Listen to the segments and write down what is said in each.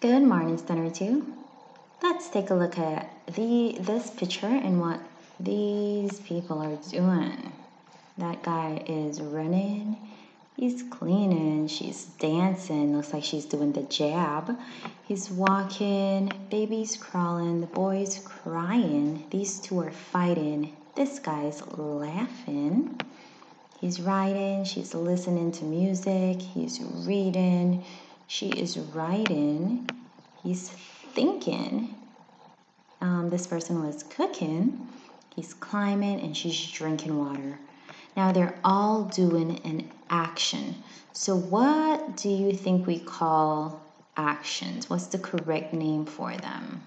Good morning, Stunner 2. Let's take a look at this picture and what these people are doing. That guy is running, he's cleaning, she's dancing, looks like she's doing the jab. He's walking, baby's crawling, the boy's crying. These two are fighting. This guy's laughing. He's writing, she's listening to music, he's reading, she is writing, he's thinking. This person was cooking, he's climbing, and she's drinking water. Now they're all doing an action. So what do you think we call actions? What's the correct name for them?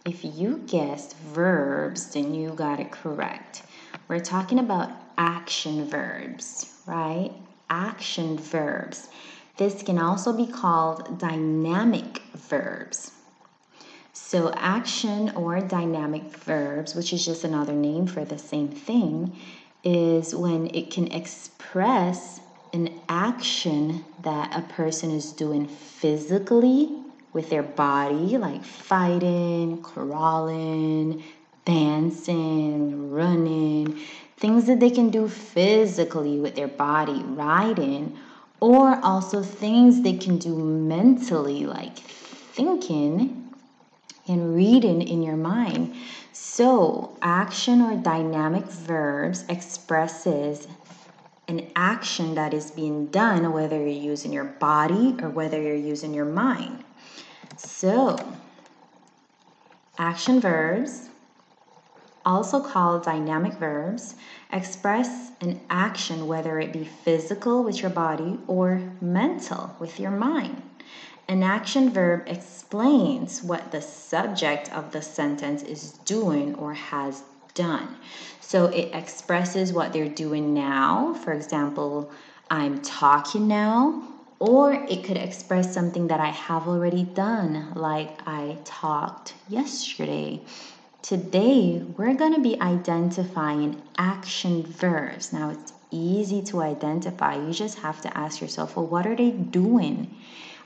If you guessed verbs, then you got it correct. We're talking about action verbs, right? Action verbs. This can also be called dynamic verbs. So action or dynamic verbs, which is just another name for the same thing, is when it can express an action that a person is doing physically with their body, like fighting, crawling, dancing, running, things that they can do physically with their body, riding, or also things they can do mentally, like thinking and reading in your mind. So action or dynamic verbs expresses an action that is being done, whether you're using your body or whether you're using your mind. So action verbs, also called dynamic verbs, express an action, whether it be physical with your body or mental with your mind. An action verb explains what the subject of the sentence is doing or has done. So it expresses what they're doing now. For example, I'm talking now. Or it could express something that I have already done, like I talked yesterday. Today, we're going to be identifying action verbs. Now, it's easy to identify. You just have to ask yourself, well, what are they doing?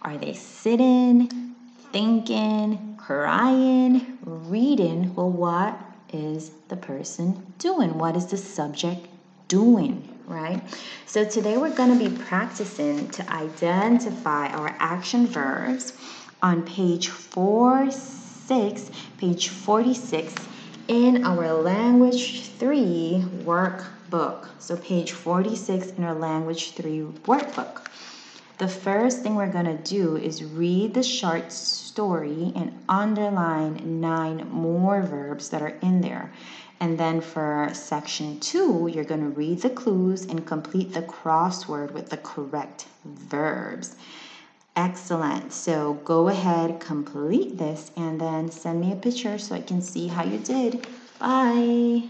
Are they sitting, thinking, crying, reading? Well, what is the person doing? What is the subject doing, right? So today we're going to be practicing to identify our action verbs on page 46 in our Language 3 workbook. So page 46 in our Language 3 workbook. The first thing we're going to do is read the short story and underline 9 more verbs that are in there. And then for section 2, you're going to read the clues and complete the crossword with the correct verbs. Excellent. So go ahead, complete this, and then send me a picture so I can see how you did. Bye.